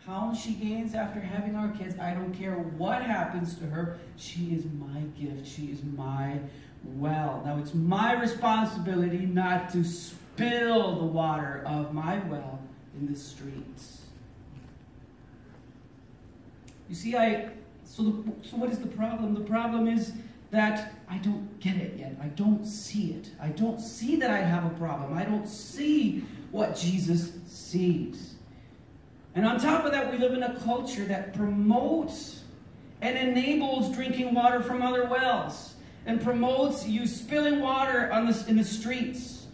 pounds she gains after having our kids, I don't care what happens to her. She is my gift. She is my well. Now, it's my responsibility not to spill the water of my well in the streets. You see, so what is the problem? The problem is that I don't get it yet. I don't see it. I don't see that I have a problem. I don't see what Jesus sees. And on top of that, we live in a culture that promotes and enables drinking water from other wells and promotes you spilling water in the streets.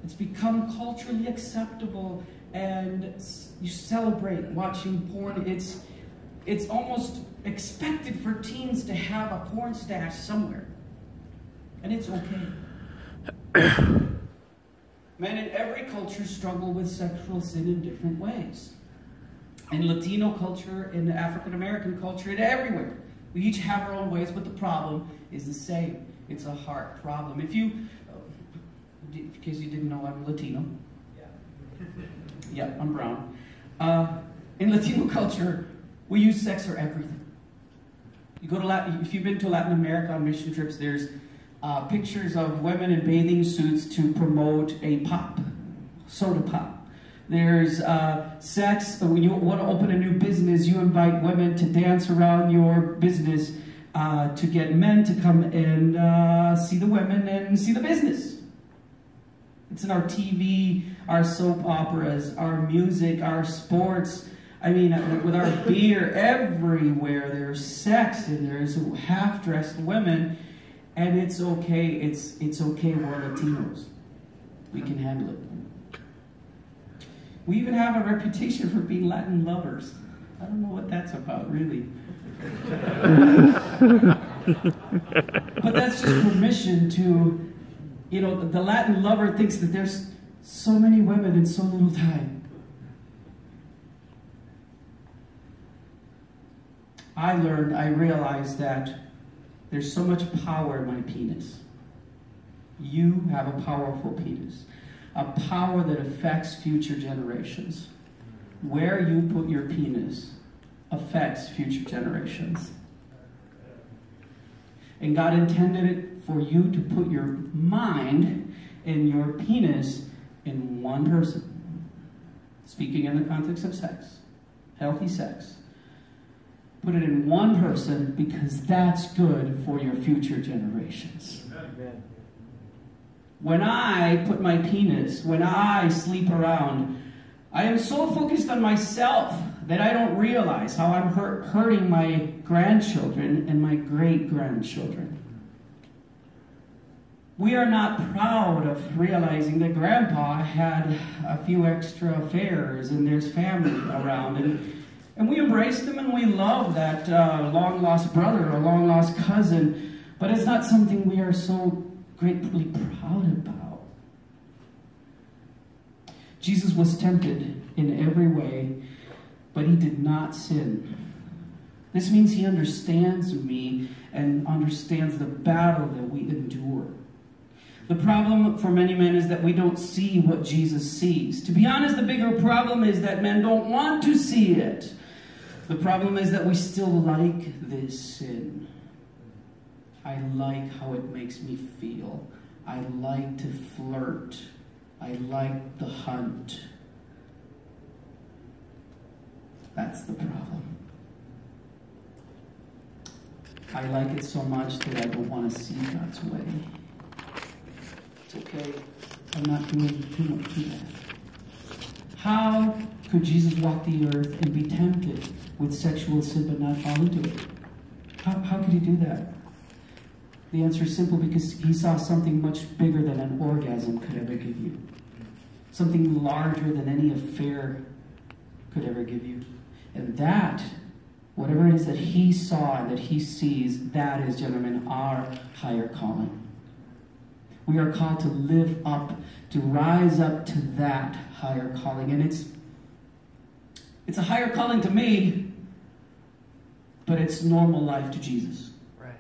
It's become culturally acceptable, and you celebrate watching porn. It's almost expected for teens to have a porn stash somewhere. And it's okay. Men in every culture struggle with sexual sin in different ways. In Latino culture, in African American culture, and everywhere. We each have our own ways, but the problem is the same. It's a heart problem. In case you didn't know, I'm Latino. Yeah, I'm brown. In Latino culture, we use sex for everything. You go to if you've been to Latin America on mission trips, there's pictures of women in bathing suits to promote a soda pop. There's sex. When you want to open a new business, you invite women to dance around your business to get men to come and see the women and see the business. It's in our TV, our soap operas, our music, our sports. I mean, with our beer, everywhere there's sex and there's half-dressed women, and it's okay. It's okay. We're Latinos. We can handle it. We even have a reputation for being Latin lovers. I don't know what that's about, really. But that's just permission to, the Latin lover thinks that there's so many women in so little time. I realized that there's so much power in my penis. You have a powerful penis. A power that affects future generations. Where you put your penis affects future generations. And God intended it for you to put your mind and your penis in one person. Speaking in the context of sex, healthy sex. Put it in one person because that's good for your future generations. Amen. When I put my penis, when I sleep around, I am so focused on myself that I don't realize how I'm hurting my grandchildren and my great-grandchildren. We are not proud of realizing that Grandpa had a few extra affairs and there's family around. And we embrace them and we love that long-lost brother or long-lost cousin, but it's not something we are so greatly proud about. Jesus was tempted in every way, but he did not sin. This means he understands me and understands the battle that we endure. The problem for many men is that we don't see what Jesus sees. To be honest, the bigger problem is that men don't want to see it. The problem is that we still like this sin. I like how it makes me feel. I like to flirt. I like the hunt. That's the problem. I like it so much that I don't want to see God's way. It's okay. I'm not doing too much to that. How could Jesus walk the earth and be tempted with sexual sin but not fall into it? How could he do that? The answer is simple, because he saw something much bigger than an orgasm could ever give you. Something larger than any affair could ever give you. And that, whatever it is that he saw and that he sees, that is, gentlemen, our higher calling. We are called to live up, to rise up to that higher calling. And it's a higher calling to me, but it's normal life to Jesus. Right.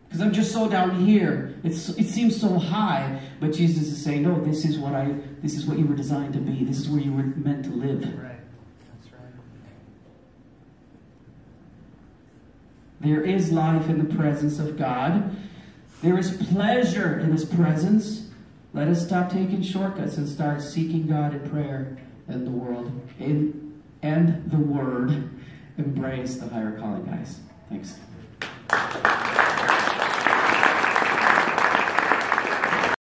Because I'm just so down here. It seems so high, but Jesus is saying, no, this is what you were designed to be. This is where you were meant to live. Right. There is life in the presence of God. There is pleasure in His presence. Let us stop taking shortcuts and start seeking God in prayer and the world and the Word. Embrace the higher calling, guys. Thanks.